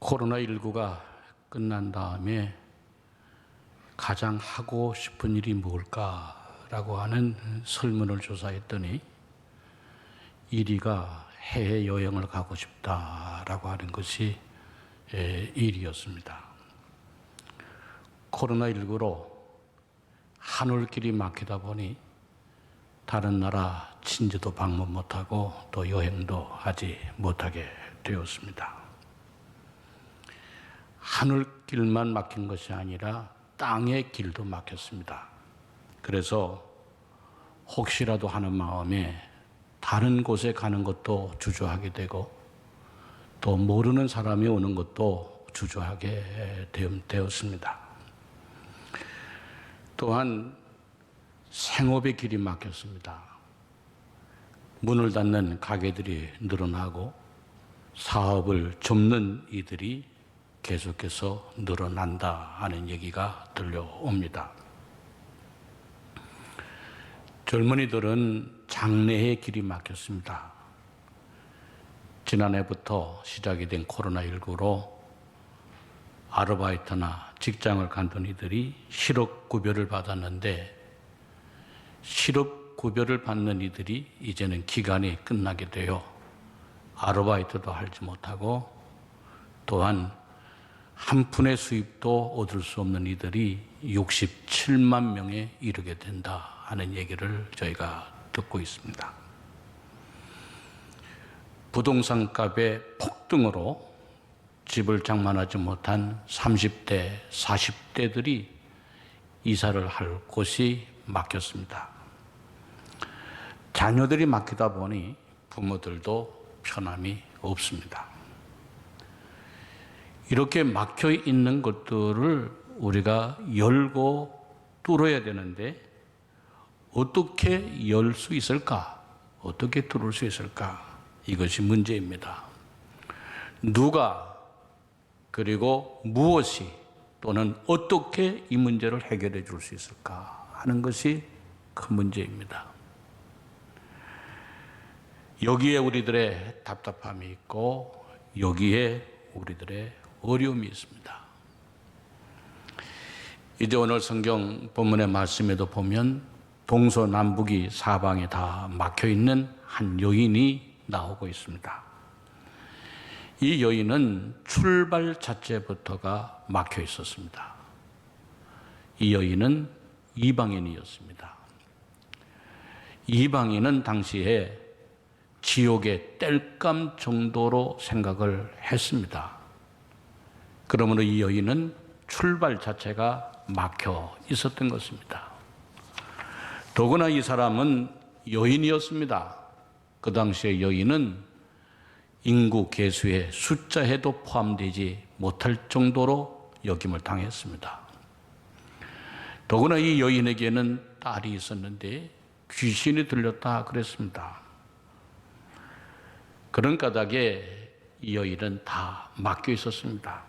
코로나19가 끝난 다음에 가장 하고 싶은 일이 뭘까라고 하는 설문을 조사했더니 1위가 해외여행을 가고 싶다라고 하는 것이 1위였습니다. 코로나19로 하늘길이 막히다 보니 다른 나라 친지도 방문 못하고 또 여행도 하지 못하게 되었습니다. 하늘길만 막힌 것이 아니라 땅의 길도 막혔습니다. 그래서 혹시라도 하는 마음에 다른 곳에 가는 것도 주저하게 되고 또 모르는 사람이 오는 것도 주저하게 되었습니다. 또한 생업의 길이 막혔습니다. 문을 닫는 가게들이 늘어나고 사업을 접는 이들이 계속해서 늘어난다 하는 얘기가 들려옵니다. 젊은이들은 장래의 길이 막혔습니다. 지난해부터 시작이 된 코로나19로 아르바이트나 직장을 간둔 이들이 실업급여를 받았는데 실업급여를 받는 이들이 이제는 기간이 끝나게 되어 아르바이트도 하지 못하고 또한 한 푼의 수입도 얻을 수 없는 이들이 67만 명에 이르게 된다 하는 얘기를 저희가 듣고 있습니다. 부동산 값의 폭등으로 집을 장만하지 못한 30대, 40대들이 이사를 할 곳이 막혔습니다. 자녀들이 막히다 보니 부모들도 편함이 없습니다. 이렇게 막혀 있는 것들을 우리가 열고 뚫어야 되는데 어떻게 열 수 있을까? 어떻게 뚫을 수 있을까? 이것이 문제입니다. 누가 그리고 무엇이 또는 어떻게 이 문제를 해결해 줄 수 있을까 하는 것이 큰 문제입니다. 여기에 우리들의 답답함이 있고 여기에 우리들의 어려움이 있습니다. 이제 오늘 성경 본문의 말씀에도 보면 동서남북이 사방에 다 막혀 있는 한 여인이 나오고 있습니다. 이 여인은 출발 자체부터가 막혀 있었습니다. 이 여인은 이방인이었습니다. 이방인은 당시에 지옥의 땔감 정도로 생각을 했습니다. 그러므로 이 여인은 출발 자체가 막혀 있었던 것입니다. 더구나 이 사람은 여인이었습니다. 그 당시에 여인은 인구 계수의 숫자에도 포함되지 못할 정도로 여김을 당했습니다. 더구나 이 여인에게는 딸이 있었는데 귀신이 들렸다 그랬습니다. 그런 까닭에 이 여인은 다 막혀 있었습니다.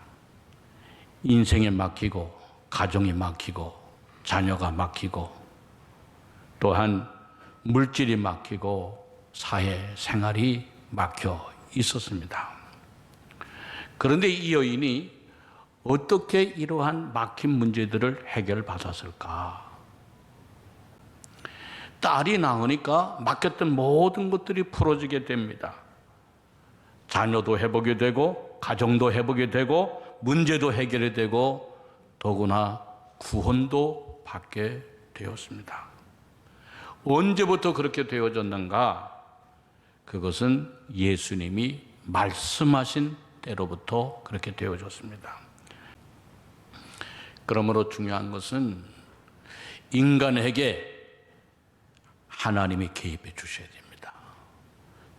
인생에 막히고 가정이 막히고 자녀가 막히고 또한 물질이 막히고 사회생활이 막혀 있었습니다. 그런데 이 여인이 어떻게 이러한 막힌 문제들을 해결받았을까? 딸이 나오니까 막혔던 모든 것들이 풀어지게 됩니다. 자녀도 회복이 되고 가정도 회복이 되고 문제도 해결이 되고 더구나 구원도 받게 되었습니다. 언제부터 그렇게 되어졌는가? 그것은 예수님이 말씀하신 때로부터 그렇게 되어졌습니다. 그러므로 중요한 것은 인간에게 하나님이 개입해 주셔야 됩니다.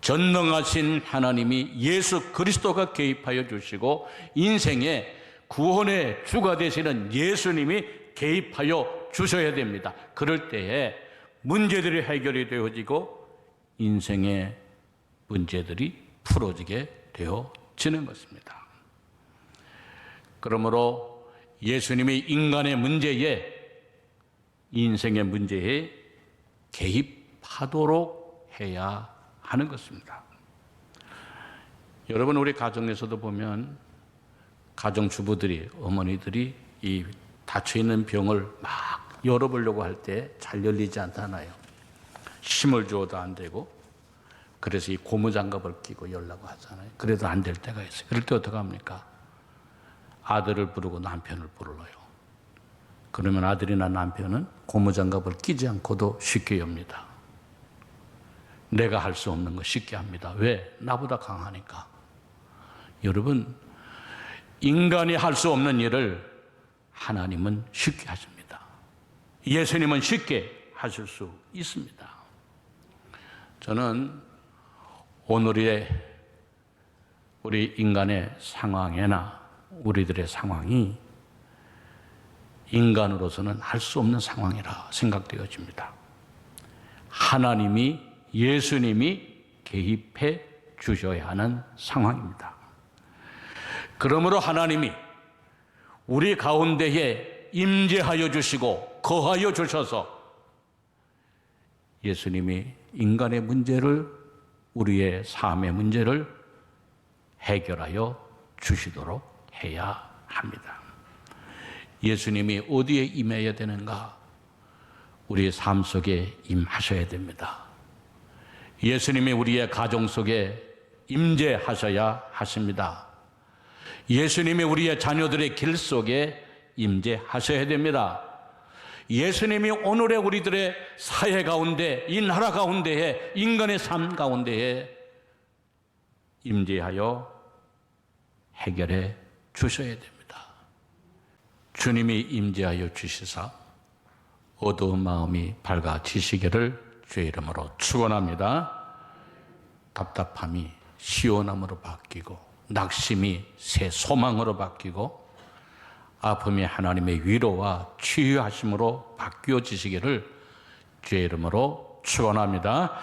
전능하신 하나님이 예수 그리스도가 개입하여 주시고 인생의 구원의 주가 되시는 예수님이 개입하여 주셔야 됩니다. 그럴 때에 문제들이 해결이 되어지고 인생의 문제들이 풀어지게 되어지는 것입니다. 그러므로 예수님이 인간의 문제에 인생의 문제에 개입하도록 해야 하는 것입니다. 여러분, 우리 가정에서도 보면 가정주부들이, 어머니들이 이 닫혀있는 병을 막 열어보려고 할 때 잘 열리지 않잖아요. 힘을 주어도 안 되고, 그래서 이 고무장갑을 끼고 열라고 하잖아요. 그래도 안 될 때가 있어요. 그럴 때 어떻게 합니까? 아들을 부르고 남편을 불러요. 그러면 아들이나 남편은 고무장갑을 끼지 않고도 쉽게 엽니다. 내가 할 수 없는 거 쉽게 합니다. 왜? 나보다 강하니까. 여러분, 인간이 할 수 없는 일을 하나님은 쉽게 하십니다. 예수님은 쉽게 하실 수 있습니다. 저는 오늘의 우리 인간의 상황이나 우리들의 상황이 인간으로서는 할 수 없는 상황이라 생각되어집니다. 하나님이, 예수님이 개입해 주셔야 하는 상황입니다. 그러므로 하나님이 우리 가운데에 임재하여 주시고 거하여 주셔서 예수님이 인간의 문제를, 우리의 삶의 문제를 해결하여 주시도록 해야 합니다. 예수님이 어디에 임해야 되는가? 우리의 삶 속에 임하셔야 됩니다. 예수님이 우리의 가정 속에 임재하셔야 하십니다. 예수님이 우리의 자녀들의 길 속에 임재하셔야 됩니다. 예수님이 오늘의 우리들의 사회 가운데, 이 나라 가운데에, 인간의 삶 가운데에 임재하여 해결해 주셔야 됩니다. 주님이 임재하여 주시사 어두운 마음이 밝아지시기를 주의 이름으로 축원합니다. 답답함이 시원함으로 바뀌고, 낙심이 새 소망으로 바뀌고, 아픔이 하나님의 위로와 치유하심으로 바뀌어지시기를 주의 이름으로 축원합니다.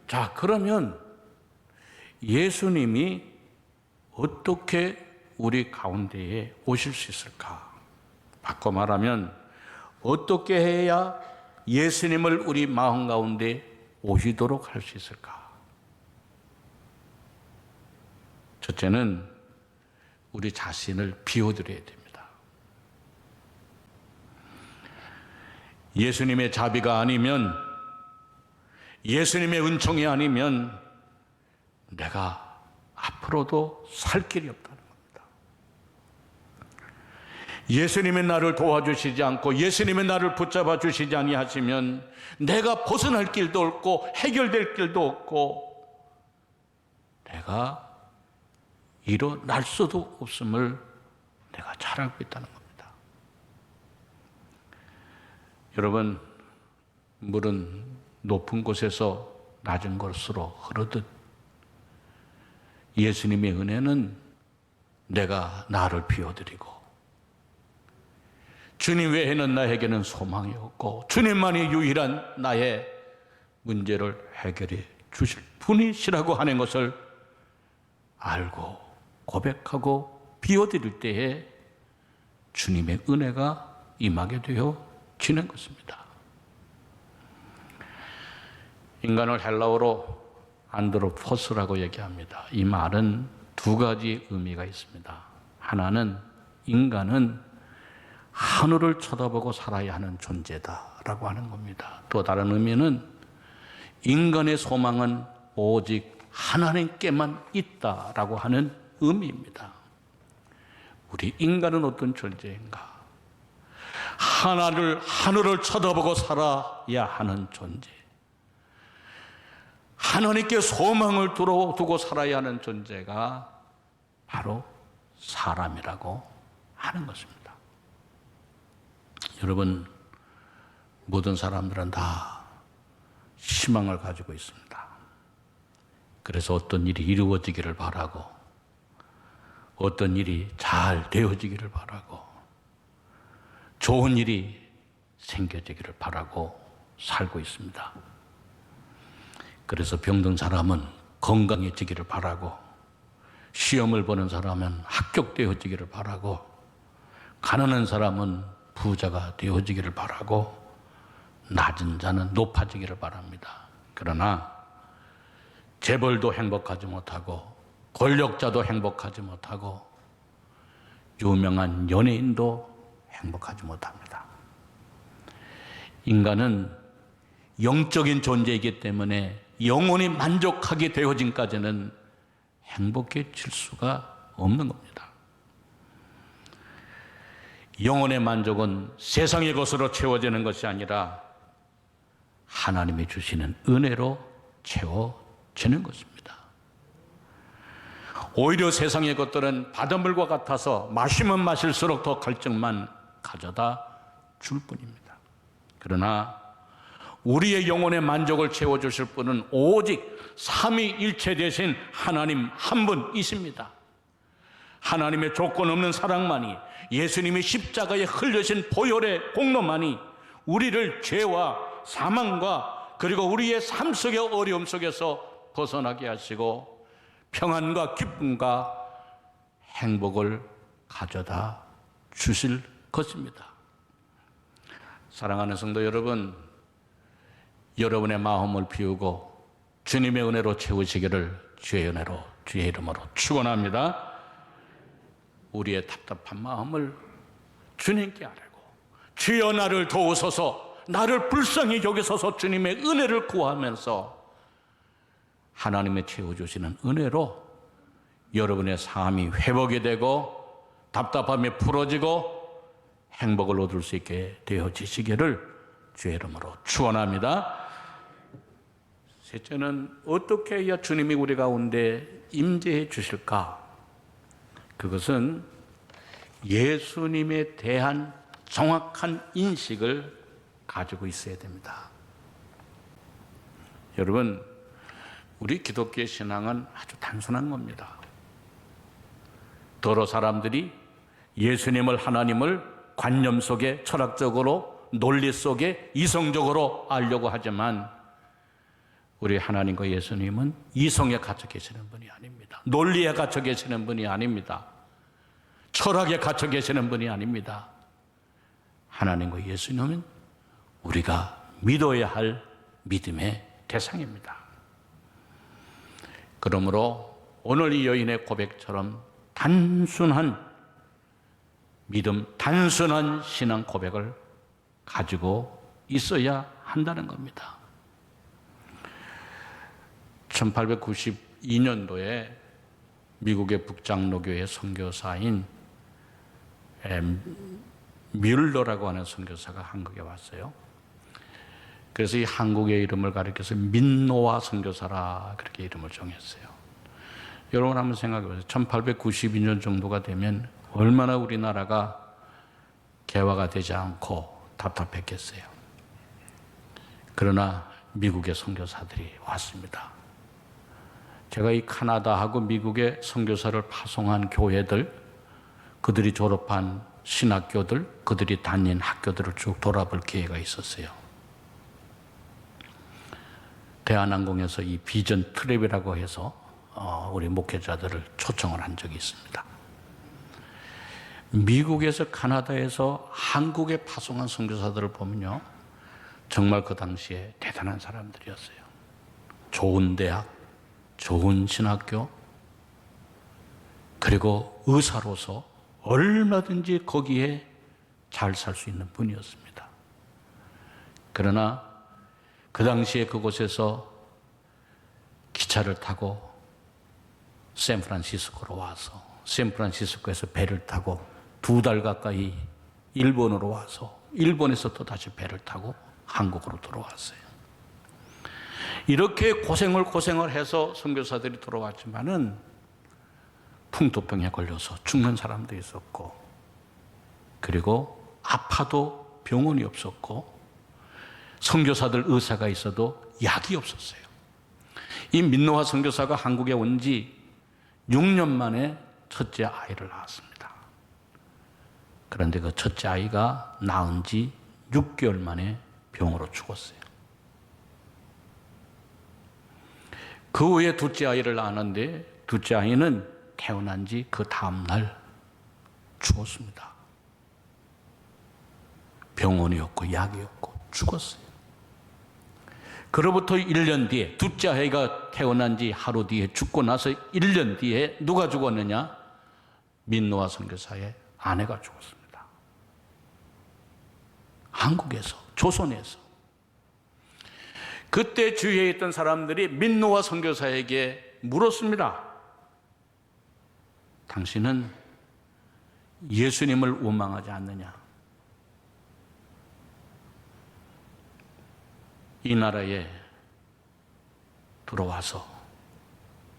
자, 그러면 예수님이 어떻게 우리 가운데에 오실 수 있을까? 바꿔 말하면 어떻게 해야 예수님을 우리 마음 가운데 오시도록 할 수 있을까? 첫째는 우리 자신을 비워드려야 됩니다. 예수님의 자비가 아니면, 예수님의 은총이 아니면 내가 앞으로도 살 길이 없다는 겁니다. 예수님의 나를 도와주시지 않고 예수님의 나를 붙잡아 주시지 아니하시면 내가 벗어날 길도 없고 해결될 길도 없고 내가 일어날 수도 없음을 내가 잘 알고 있다는 겁니다. 여러분, 물은 높은 곳에서 낮은 곳으로 흐르듯 예수님의 은혜는 내가 나를 비워드리고 주님 외에는 나에게는 소망이 없고 주님만이 유일한 나의 문제를 해결해 주실 분이시라고 하는 것을 알고 고백하고 비워드릴 때에 주님의 은혜가 임하게 되어지는 것입니다. 인간을 헬라어로 안드로포스라고 얘기합니다. 이 말은 두 가지 의미가 있습니다. 하나는 인간은 하늘을 쳐다보고 살아야 하는 존재다라고 하는 겁니다. 또 다른 의미는 인간의 소망은 오직 하나님께만 있다라고 하는 의미입니다. 우리 인간은 어떤 존재인가? 하늘을 쳐다보고 살아야 하는 존재. 하나님께 소망을 두고 살아야 하는 존재가 바로 사람이라고 하는 것입니다. 여러분, 모든 사람들은 다 희망을 가지고 있습니다. 그래서 어떤 일이 이루어지기를 바라고, 어떤 일이 잘 되어지기를 바라고, 좋은 일이 생겨지기를 바라고 살고 있습니다. 그래서 병든 사람은 건강해지기를 바라고, 시험을 보는 사람은 합격되어지기를 바라고, 가난한 사람은 부자가 되어지기를 바라고, 낮은 자는 높아지기를 바랍니다. 그러나 재벌도 행복하지 못하고, 권력자도 행복하지 못하고, 유명한 연예인도 행복하지 못합니다. 인간은 영적인 존재이기 때문에 영원히 만족하게 되어진까지는 행복해질 수가 없는 겁니다. 영혼의 만족은 세상의 것으로 채워지는 것이 아니라 하나님이 주시는 은혜로 채워지는 것입니다. 오히려 세상의 것들은 바닷물과 같아서 마시면 마실수록 더 갈증만 가져다 줄 뿐입니다. 그러나 우리의 영혼의 만족을 채워주실 분은 오직 삼위일체 되신 하나님 한 분이십니다. 하나님의 조건 없는 사랑만이, 예수님이 십자가에 흘려진 보혈의 공로만이 우리를 죄와 사망과 그리고 우리의 삶 속의 어려움 속에서 벗어나게 하시고 평안과 기쁨과 행복을 가져다 주실 것입니다. 사랑하는 성도 여러분, 여러분의 마음을 비우고 주님의 은혜로 채우시기를 주의 은혜로 주의 이름으로 축원합니다. 우리의 답답한 마음을 주님께 아뢰고 주여 나를 도우소서, 나를 불쌍히 여기소서 주님의 은혜를 구하면서 하나님의 채워주시는 은혜로 여러분의 삶이 회복이 되고 답답함이 풀어지고 행복을 얻을 수 있게 되어지시기를 주의 이름으로 축원합니다. 셋째는 어떻게 해야 주님이 우리 가운데 임재해 주실까? 그것은 예수님에 대한 정확한 인식을 가지고 있어야 됩니다. 여러분, 우리 기독교의 신앙은 아주 단순한 겁니다. 더러 사람들이 예수님을, 하나님을 관념 속에 철학적으로, 논리 속에 이성적으로 알려고 하지만 우리 하나님과 예수님은 이성에 갇혀 계시는 분이 아닙니다. 논리에 갇혀 계시는 분이 아닙니다. 철학에 갇혀 계시는 분이 아닙니다. 하나님과 예수님은 우리가 믿어야 할 믿음의 대상입니다. 그러므로 오늘 이 여인의 고백처럼 단순한 믿음, 단순한 신앙 고백을 가지고 있어야 한다는 겁니다. 1892년도에 미국의 북장로교회 선교사인 뮬러라고 하는 선교사가 한국에 왔어요. 그래서 이 한국의 이름을 가리켜서 민노아 선교사라 그렇게 이름을 정했어요. 여러분 한번 생각해 보세요. 1892년 정도가 되면 얼마나 우리나라가 개화가 되지 않고 답답했겠어요. 그러나 미국의 선교사들이 왔습니다. 제가 이 카나다하고 미국의 선교사를 파송한 교회들, 그들이 졸업한 신학교들, 그들이 다닌 학교들을 쭉 돌아볼 기회가 있었어요. 대한항공에서 이 비전 트랩이라고 해서 우리 목회자들을 초청을 한 적이 있습니다. 미국에서, 카나다에서 한국에 파송한 선교사들을 보면요, 정말 그 당시에 대단한 사람들이었어요. 좋은 대학, 좋은 신학교, 그리고 의사로서 얼마든지 거기에 잘 살 수 있는 분이었습니다. 그러나 그 당시에 그곳에서 기차를 타고 샌프란시스코로 와서 샌프란시스코에서 배를 타고 2달 가까이 일본으로 와서 일본에서 또 다시 배를 타고 한국으로 돌아왔어요. 이렇게 고생을 해서 선교사들이 돌아왔지만은 풍토병에 걸려서 죽는 사람도 있었고, 그리고 아파도 병원이 없었고, 선교사들 의사가 있어도 약이 없었어요. 이 민노아 선교사가 한국에 온 지 6년 만에 첫째 아이를 낳았습니다. 그런데 그 첫째 아이가 낳은 지 6개월 만에 병으로 죽었어요. 그 후에 둘째 아이를 낳았는데 둘째 아이는 태어난 지 그 다음 날 죽었습니다. 병원이 없고 약이 없고 죽었어요. 그로부터 1년 뒤에 둘째 아이가 태어난 지 하루 뒤에 죽고 나서 1년 뒤에 누가 죽었느냐? 민노아 선교사의 아내가 죽었습니다. 한국에서, 조선에서. 그때 주위에 있던 사람들이 민노아 선교사에게 물었습니다. 당신은 예수님을 원망하지 않느냐? 이 나라에 들어와서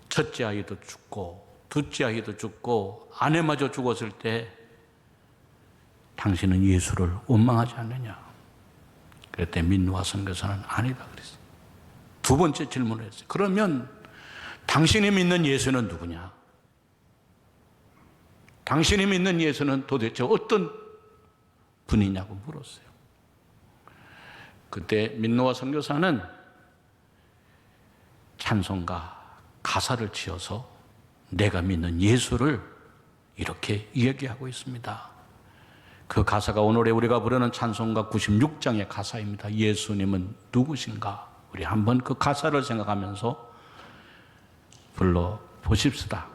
첫째 아이도 죽고 둘째 아이도 죽고 아내마저 죽었을 때 당신은 예수를 원망하지 않느냐? 그랬더니 민노아 선교사는 아니다 그랬어요. 두 번째 질문을 했어요. 그러면 당신이 믿는 예수는 누구냐? 당신이 믿는 예수는 도대체 어떤 분이냐고 물었어요. 그때 민노아 선교사는 찬송가 가사를 지어서 내가 믿는 예수를 이렇게 이야기하고 있습니다. 그 가사가 오늘의 우리가 부르는 찬송가 96장의 가사입니다. 예수님은 누구신가? 우리 한번 그 가사를 생각하면서 불러 보십시다.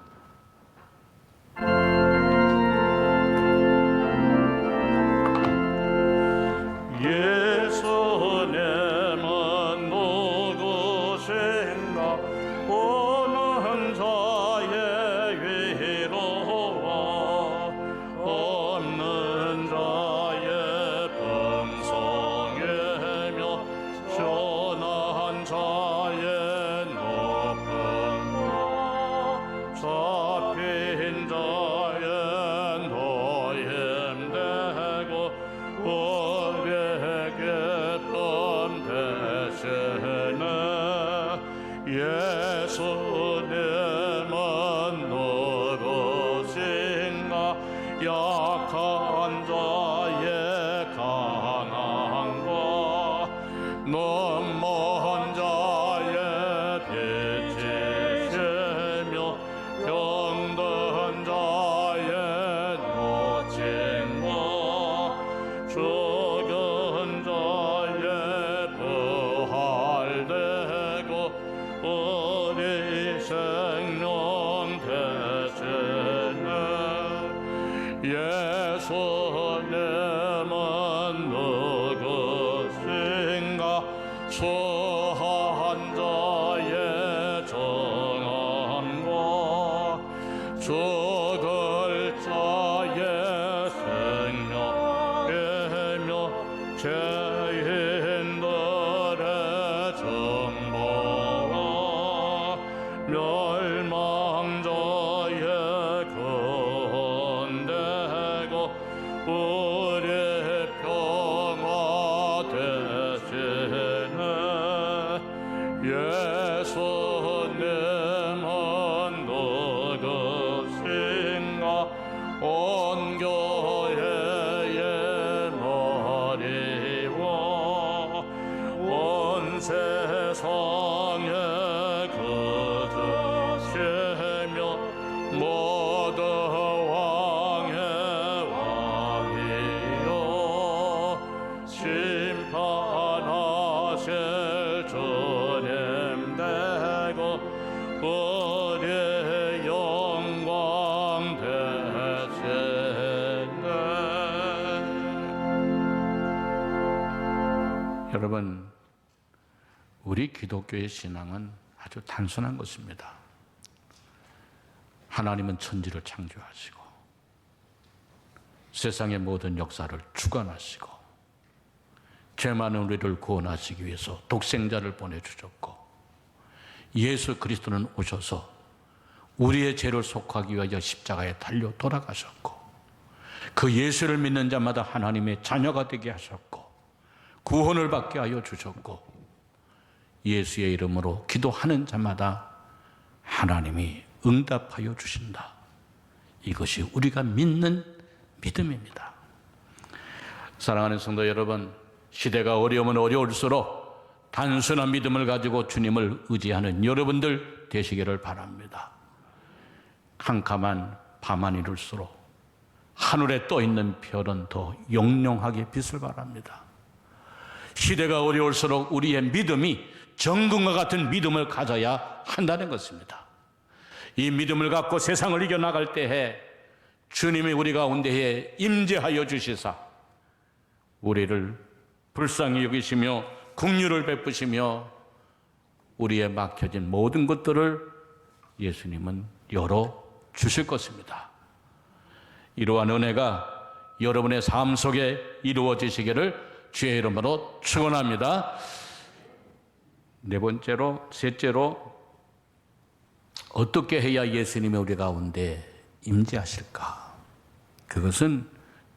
여러분, 우리 기독교의 신앙은 아주 단순한 것입니다. 하나님은 천지를 창조하시고 세상의 모든 역사를 주관하시고 죄 많은 우리를 구원하시기 위해서 독생자를 보내주셨고 예수 그리스도는 오셔서 우리의 죄를 속하기 위하여 십자가에 달려 돌아가셨고 그 예수를 믿는 자마다 하나님의 자녀가 되게 하셨고 구원을 받게 하여 주셨고 예수의 이름으로 기도하는 자마다 하나님이 응답하여 주신다. 이것이 우리가 믿는 믿음입니다. 사랑하는 성도 여러분, 시대가 어려우면 어려울수록 단순한 믿음을 가지고 주님을 의지하는 여러분들 되시기를 바랍니다. 캄캄한 밤만 이룰수록 하늘에 떠 있는 별은 더 용용하게 빛을 바랍니다. 시대가 어려울수록 우리의 믿음이 정금과 같은 믿음을 가져야 한다는 것입니다. 이 믿음을 갖고 세상을 이겨나갈 때에 주님이 우리 가운데에 임재하여 주시사 우리를 불쌍히 여기시며 긍휼을 베푸시며 우리의 막혀진 모든 것들을 예수님은 열어주실 것입니다. 이러한 은혜가 여러분의 삶 속에 이루어지시기를 주의 이름으로 축원합니다. 셋째로 어떻게 해야 예수님이 우리 가운데 임재하실까? 그것은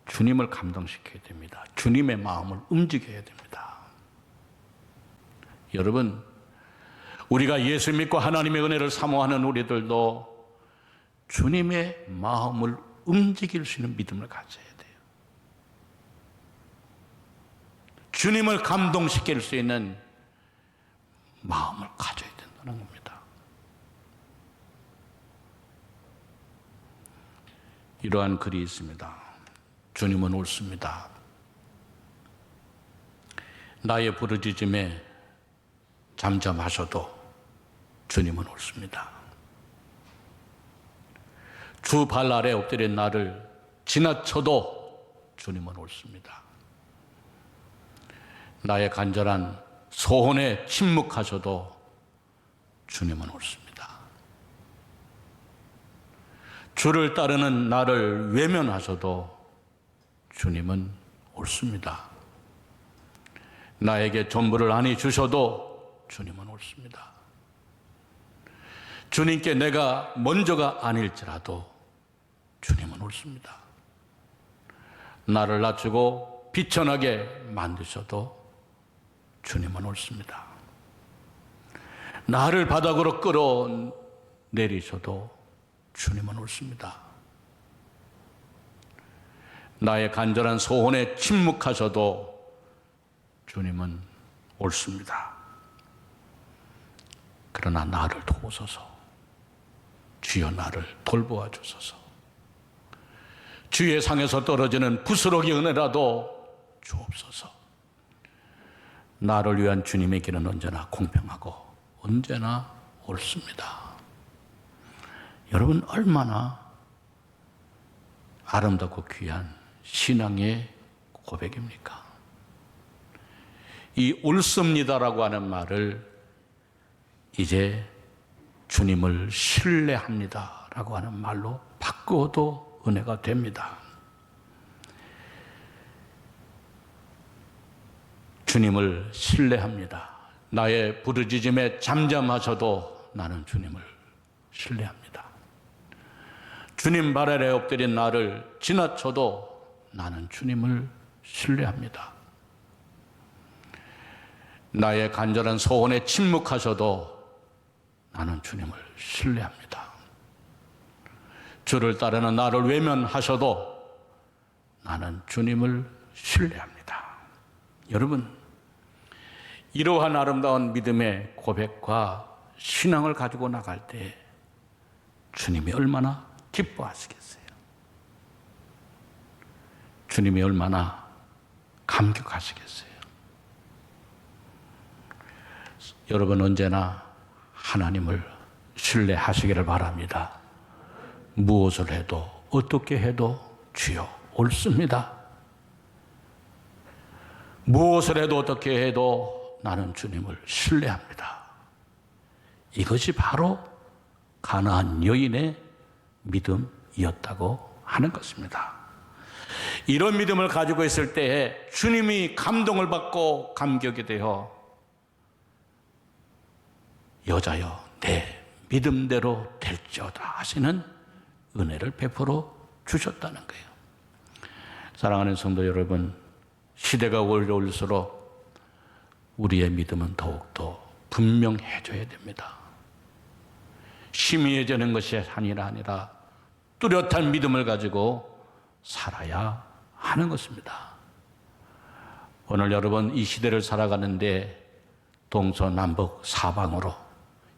주님을 감동시켜야 됩니다. 주님의 마음을 움직여야 됩니다. 여러분, 우리가 예수 믿고 하나님의 은혜를 사모하는 우리들도 주님의 마음을 움직일 수 있는 믿음을 가져야 돼요. 주님을 감동시킬 수 있는 마음을 가져야 된다는 겁니다. 이러한 글이 있습니다. 주님은 옳습니다. 나의 부르짖음에 잠잠하셔도 주님은 옳습니다. 주 발 아래 엎드린 나를 지나쳐도 주님은 옳습니다. 나의 간절한 소원에 침묵하셔도 주님은 옳습니다. 주를 따르는 나를 외면하셔도 주님은 옳습니다. 나에게 전부를 아니 주셔도 주님은 옳습니다. 주님께 내가 먼저가 아닐지라도 주님은 옳습니다. 나를 낮추고 비천하게 만드셔도 주님은 옳습니다. 나를 바닥으로 끌어내리셔도 주님은 옳습니다. 나의 간절한 소원에 침묵하셔도 주님은 옳습니다. 그러나 나를 도우소서. 주여 나를 돌보아 주소서. 주의 상에서 떨어지는 부스러기 은혜라도 주옵소서. 나를 위한 주님의 길은 언제나 공평하고 언제나 옳습니다. 여러분, 얼마나 아름답고 귀한 신앙의 고백입니까? 이 옳습니다라고 하는 말을 이제 주님을 신뢰합니다라고 하는 말로 바꾸어도 은혜가 됩니다. 주님을 신뢰합니다. 나의 부르짖음에 잠잠하셔도 나는 주님을 신뢰합니다. 주님 발 아래 엎드린 나를 지나쳐도 나는 주님을 신뢰합니다. 나의 간절한 소원에 침묵하셔도 나는 주님을 신뢰합니다. 주를 따르는 나를 외면하셔도 나는 주님을 신뢰합니다. 여러분, 이러한 아름다운 믿음의 고백과 신앙을 가지고 나갈 때 주님이 얼마나 기뻐하시겠어요? 주님이 얼마나 감격하시겠어요? 여러분, 언제나 하나님을 신뢰하시기를 바랍니다. 무엇을 해도 어떻게 해도 주여 옳습니다. 무엇을 해도 어떻게 해도 나는 주님을 신뢰합니다. 이것이 바로 가나안 여인의 믿음이었다고 하는 것입니다. 이런 믿음을 가지고 있을 때에 주님이 감동을 받고 감격이 되어 여자여 내 믿음대로 될지어다 하시는 은혜를 베풀어 주셨다는 거예요. 사랑하는 성도 여러분, 시대가 올라올수록 우리의 믿음은 더욱더 분명해져야 됩니다. 희미해지는 것이 아니라 뚜렷한 믿음을 가지고 살아야 하는 것입니다. 오늘 여러분 이 시대를 살아가는데 동서남북 사방으로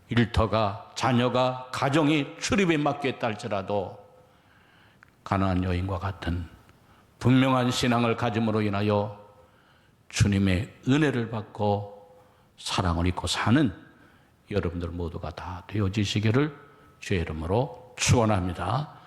일터가 자녀가 가정이 출입에 맡겼다 할지라도 가나안 여인과 같은 분명한 신앙을 가짐으로 인하여 주님의 은혜를 받고 사랑을 입고 사는 여러분들 모두가 다 되어지시기를 주의 이름으로 축원합니다.